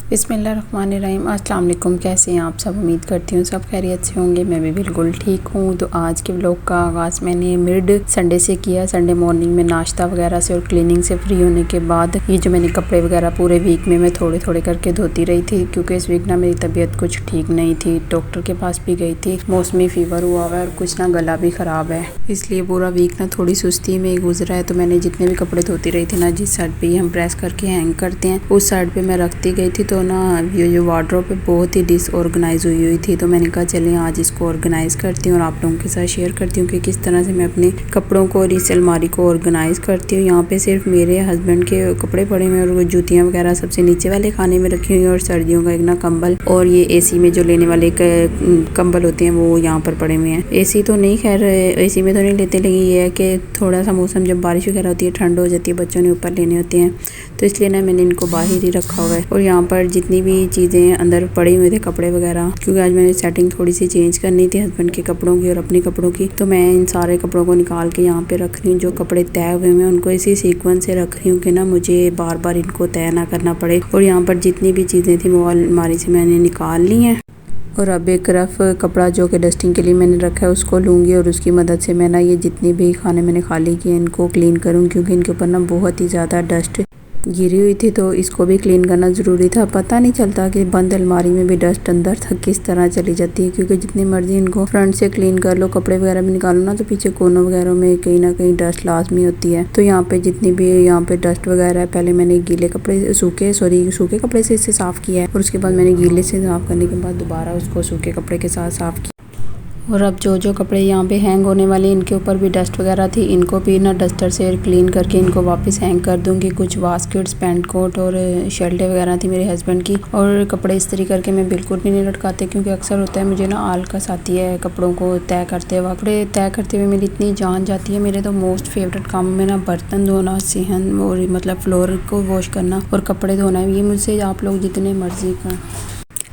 बिस्मिल्लाहिर्रहमानिर्रहीम। अस्सलाम वालेकुम। कैसे हैं आप सब? उम्मीद करती हूँ सब खैरियत से होंगे। मैं भी बिल्कुल ठीक हूँ। तो आज के व्लॉग का आगाज़ मैंने मिड संडे से किया। संडे मॉर्निंग में नाश्ता वगैरह से और क्लीनिंग से फ्री होने के बाद ये जो मैंने कपड़े वगैरह पूरे वीक में मैं थोड़े थोड़े करके धोती रही थी, क्योंकि इस वीक ना मेरी तबीयत कुछ ठीक नहीं थी। डॉक्टर के पास भी गई थी, मौसमी फ़ीवर हुआ हुआ है और कुछ ना गला भी ख़राब है, इसलिए पूरा वीक ना थोड़ी सुस्ती में ही गुजरा है। तो मैंने जितने भी कपड़े धोती रही थी ना, जिस साइड पे हम प्रेस करके हैंग करते हैं उस साइड पे मैं रखती गई थी। तो ना ये जो वार्डरोब पे बहुत ही डिसऑर्गेनाइज हुई थी, तो मैंने कहा चलिए आज इसको ऑर्गेनाइज करती हूँ और आप लोगों के साथ शेयर करती हूँ कि किस तरह से मैं अपने कपड़ों को और इस अलमारी को ऑर्गेनाइज करती हूँ। यहाँ पे सिर्फ मेरे हस्बैंड के कपड़े पड़े हुए और जूतियाँ वगैरह सबसे नीचे वाले खाने में रखी हुई है, और सर्दियों का एक ना कंबल और ये एसी में जो लेने वाले कंबल होते हैं वो यहाँ पर पड़े हुए हैं। एसी तो नहीं, खैर एसी में तो नहीं लेते, लेकिन ये है कि थोड़ा सा मौसम जब बारिश वगैरह होती है, ठंड हो जाती है, बच्चों ने ऊपर लेने होते हैं, तो इसलिए ना मैंने इनको बाहर ही रखा हुआ है। और यहाँ पर जितनी भी चीज़ें अंदर पड़े हुए थे कपड़े वगैरह, क्योंकि आज मैंने सेटिंग थोड़ी सी चेंज करनी थी हस्बैंड के कपड़ों की और अपने कपड़ों की, तो मैं इन सारे कपड़ों को निकाल के यहाँ पे रख रही हूँ। जो कपड़े तय हुए हैं उनको इसी सीक्वेंस से रख रही हूँ कि ना मुझे बार बार इनको तय ना करना पड़े। और यहाँ पर जितनी भी चीज़ें थी वो अलमारी से मैंने निकाल ली हैं। और अब एक रफ कपड़ा जो कि डस्टिंग के लिए मैंने रखा है उसको लूँगी और उसकी मदद से मैं ना ये जितने भी खाने मैंने खाली किए इनको क्लीन करूँ, क्योंकि इनके ऊपर ना बहुत ही ज़्यादा डस्ट गिरी हुई थी, तो इसको भी क्लीन करना ज़रूरी था। पता नहीं चलता कि बंद अलमारी में भी डस्ट अंदर तक किस तरह चली जाती है, क्योंकि जितनी मर्जी इनको फ्रंट से क्लीन कर लो, कपड़े वगैरह भी निकालो ना, तो पीछे कोनों वगैरह में कहीं ना कहीं डस्ट लाजमी होती है। तो यहाँ पे जितनी भी यहाँ पे डस्ट वगैरह है, पहले मैंने गीले कपड़े सूखे कपड़े से इसे साफ़ किया है, और उसके बाद मैंने गीले से साफ़ करने के बाद दोबारा उसको सूखे कपड़े के साथ साफ़ किया। और अब जो कपड़े यहाँ पे हैंग होने वाले इनके ऊपर भी डस्ट वगैरह थी, इनको भी ना डस्टर से क्लीन करके इनको वापस हैंग कर दूँगी। कुछ बास्केट्स, पैंट कोट और शर्टें वगैरह थी मेरे हस्बैंड की, और कपड़े इस्त्री करके मैं बिल्कुल भी नहीं लटकाते, क्योंकि अक्सर होता है मुझे ना आलकस आती है कपड़ों को तय करते वक्त। कपड़े तय करते हुए मेरी इतनी जान जाती है। मेरे तो मोस्ट फेवरेट काम में ना बर्तन धोना, सेहन और मतलब फ्लोर को वॉश करना और कपड़े धोना है। ये मुझसे आप लोग जितने मर्जी का,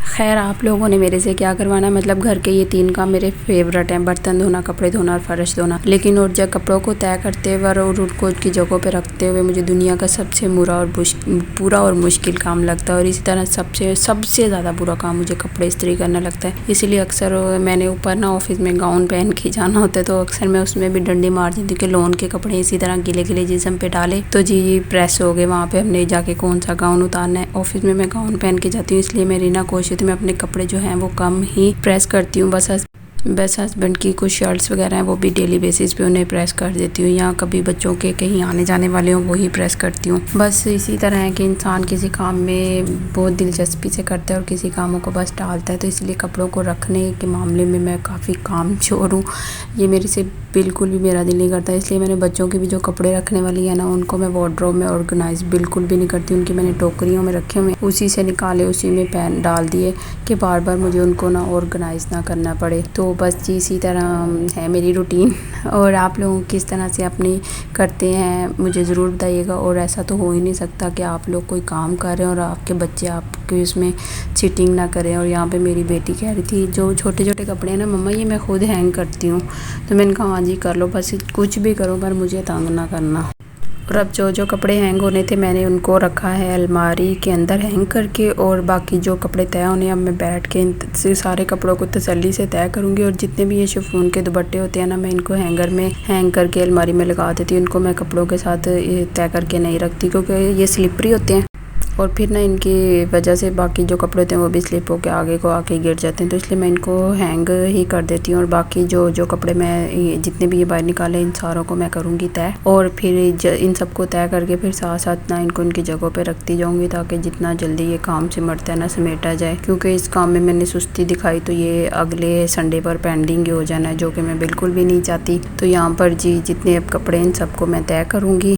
खैर आप लोगों ने मेरे से क्या करवाना, मतलब घर के ये 3 काम मेरे फेवरेट हैं, बर्तन धोना, कपड़े धोना और फर्श धोना। लेकिन और जब कपड़ों को तय करते हुए और उनको उनकी जगहों पे रखते हुए मुझे दुनिया का सबसे बुरा और मुश्किल काम लगता है। और इसी तरह सबसे ज़्यादा बुरा काम मुझे कपड़े इस्त्री करना लगता है। इसीलिए अक्सर मैंने ऊपर ना ऑफिस में गाउन पहन के जाना होता है, तो अक्सर मैं उसमें भी डंडी मार देती हूँ कि लोन के कपड़े इसी तरह गिले गिले जिस्म पे डाले तो जी प्रेस हो गए, वहाँ पे हमने जाके कौन सा गाउन उतारना है। ऑफिस में मैं गाउन पहन के जाती हूँ, इसलिए मेरी ना कोशिश मैं अपने कपड़े जो हैं वो कम ही प्रेस करती हूँ। बस हस्बैंड की कुछ शर्ट्स वगैरह हैं वो भी डेली बेसिस पे उन्हें प्रेस कर देती हूँ, या कभी बच्चों के कहीं आने जाने वाले हों वही प्रेस करती हूँ। बस इसी तरह है कि इंसान किसी काम में बहुत दिलचस्पी से करता है और किसी कामों को बस टालता है, तो इसलिए कपड़ों को रखने के मामले में मैं काफ़ी कामचोर हूँ। ये मेरे से बिल्कुल भी मेरा दिल नहीं करता, इसलिए मैंने बच्चों की भी जो कपड़े रखने वाली है ना उनको मैं वार्डरोब में ऑर्गेनाइज बिल्कुल भी नहीं करती। उनकी मैंने टोकरियों में रखे हुए, उसी से निकाले उसी में पैन डाल दिए कि बार बार मुझे उनको ना ऑर्गेनाइज ना करना पड़े। तो बस जी इसी तरह है मेरी रूटीन। और आप लोग किस तरह से अपनी करते हैं मुझे ज़रूर बताइएगा। और ऐसा तो हो ही नहीं सकता कि आप लोग कोई काम कर रहे हैं और आपके बच्चे आपके उसमें चीटिंग ना करें। और यहाँ पे मेरी बेटी कह रही थी जो छोटे छोटे कपड़े हैं ना मम्मा ये मैं खुद हैंग करती हूँ, तो मैंने कहा हाँ जी कर लो, बस कुछ भी करो पर मुझे तंग ना करना। और अब जो कपड़े हैंग होने थे मैंने उनको रखा है अलमारी के अंदर हैंग करके, और बाकी जो कपड़े तय होने अब मैं बैठ के इन सारे कपड़ों को तसल्ली से तय करूँगी। और जितने भी ये शिफॉन के दुपट्टे होते हैं ना मैं इनको हैंगर में हैंग करके अलमारी में लगा देती हूँ। इनको मैं कपड़ों के साथ तय करके नहीं रखती, क्योंकि ये स्लिपरी होते हैं और फिर ना इनकी वजह से बाकी जो कपड़े होते हैं वो भी स्लिप होकर आगे को आके गिर जाते हैं, तो इसलिए मैं इनको हैंग ही कर देती हूँ। और बाकी जो कपड़े मैं जितने भी ये बाहर निकाले इन सारों को मैं करूँगी तय, और फिर इन सबको तय करके फिर साथ साथ ना इनको इनकी जगहों पे रखती जाऊँगी, ताकि जितना जल्दी ये काम सिमटता है ना समेटा जाए। क्योंकि इस काम में मैंने सुस्ती दिखाई तो ये अगले संडे पर पेंडिंग हो जाना है, जो कि मैं बिल्कुल भी नहीं चाहती। तो यहाँ पर जी जितने अब कपड़े इन सबको मैं तय करूँगी।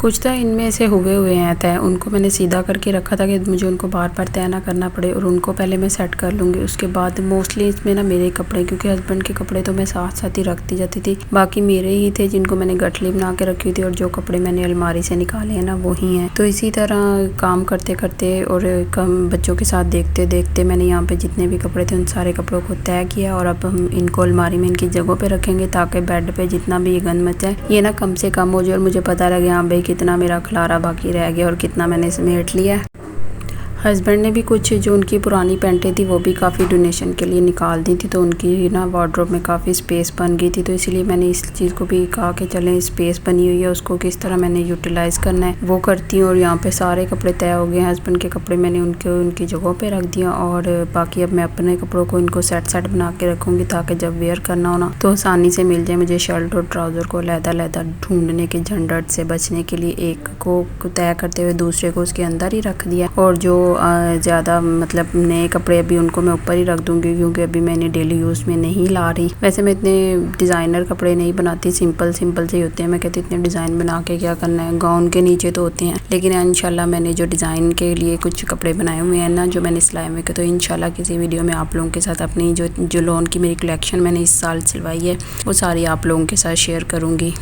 कुछ तो इनमें से हुए हैं तय, उनको मैंने सीधा करके रखा था कि मुझे उनको बार बार तय ना करना पड़े, और उनको पहले मैं सेट कर लूँगी। उसके बाद मोस्टली इसमें ना मेरे कपड़े, क्योंकि हस्बैंड के कपड़े तो मैं साथ साथ ही रखती जाती थी, बाकी मेरे ही थे जिनको मैंने गठली बना के रखी थी, और जो कपड़े मैंने अलमारी से निकाले हैं ना वही हैं। तो इसी तरह काम करते करते और कम बच्चों के साथ देखते देखते मैंने यहाँ पे जितने भी कपड़े थे उन सारे कपड़ों को तय किया। और अब हम इनको अलमारी में इनकी जगहों पे रखेंगे, ताकि बेड पे जितना भी ये गंद मचा है ये ना कम से कम हो जाए, और मुझे पता लगे हाँ भाई कितना मेरा खलारा बाकी रह गया और कितना मैंने समेट लिया। हस्बैंड ने भी कुछ जो उनकी पुरानी पैंटें थी वो भी काफ़ी डोनेशन के लिए निकाल दी थी, तो उनकी ना वार्डरोब में काफ़ी स्पेस बन गई थी। तो इसलिए मैंने इस चीज़ को भी कहा कि चलें, स्पेस बनी हुई है उसको किस तरह मैंने यूटिलाइज़ करना है वो करती हूँ। और यहाँ पे सारे कपड़े तय हो गए हैं, हस्बैंड के कपड़े मैंने उनकी जगहों पर रख दिया और बाकी अब मैं अपने कपड़ों को इनको सेट बना के रखूँगी ताकि जब वेयर करना हो ना तो आसानी से मिल जाए मुझे। शर्ट और ट्राउज़र को लहदा ढूंढने के झंझट से बचने के लिए एक को तय करते हुए दूसरे को उसके अंदर ही रख दिया। और जो ज़्यादा मतलब नए कपड़े अभी उनको मैं ऊपर ही रख दूंगी क्योंकि अभी मैंने डेली यूज़ में नहीं ला रही। वैसे मैं इतने डिज़ाइनर कपड़े नहीं बनाती, सिंपल से ही होते हैं। मैं कहती इतने डिज़ाइन बना के क्या करना है, गाउन के नीचे तो होते हैं। लेकिन इंशाल्लाह मैंने जो डिज़ाइन के लिए कुछ कपड़े बनाए हुए हैं ना जो मैंने सिलाए हुए, तो इंशाल्लाह किसी वीडियो में आप लोगों के साथ अपनी जो लॉन की मेरी कलेक्शन मैंने इस साल सिलवाई है वो सारी आप लोगों के साथ शेयर करूँगी।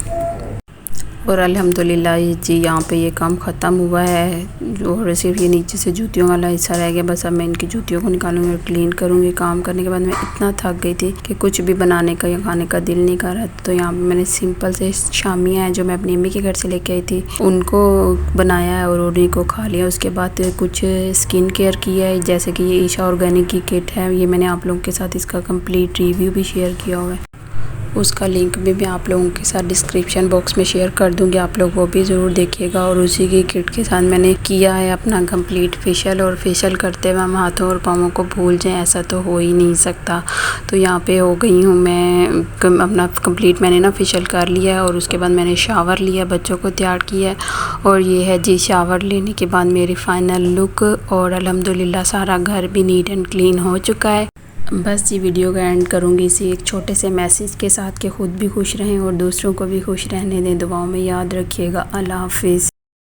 और अल्हम्दुलिल्लाह जी यहाँ पे ये काम ख़त्म हुआ है और सिर्फ ये नीचे से जूतियों वाला हिस्सा रह गया। बस अब मैं इनकी जूतियों को निकालूंगी और क्लीन करूँगी। काम करने के बाद मैं इतना थक गई थी कि कुछ भी बनाने का या खाने का दिल नहीं कर रहा। तो यहाँ पे मैंने सिंपल से शामियाँ हैं जो मैं अपनी अम्मी के घर से लेके आई थी उनको बनाया है और उन्हीं को खा लिया। उसके बाद कुछ स्किन केयर किया है, जैसे कि ये ईशा ऑर्गेनिक की किट है, ये मैंने आप लोगों के साथ इसका कम्प्लीट रिव्यू भी शेयर किया हुआ है। उसका लिंक भी मैं आप लोगों के साथ डिस्क्रिप्शन बॉक्स में शेयर कर दूंगी, आप लोग वो भी ज़रूर देखिएगा। और उसी की किट के साथ मैंने किया है अपना कंप्लीट फेशियल, और फेशियल करते हुए हम हाथों और पाँवों को भूल जाएं ऐसा तो हो ही नहीं सकता। तो यहाँ पे हो गई हूँ मैं अपना कंप्लीट, मैंने ना फेशियल कर लिया है और उसके बाद मैंने शावर लिया, बच्चों को तैयार किया है। और ये है जी शावर लेने के बाद मेरी फ़ाइनल लुक। और अल्हम्दुलिल्लाह सारा घर भी नीट एंड क्लीन हो चुका है। बस ये वीडियो का एंड करूँगी इसी एक छोटे से मैसेज के साथ कि खुद भी खुश रहें और दूसरों को भी खुश रहने दें। दुआओं में याद रखिएगा। अल्लाह हाफिज़।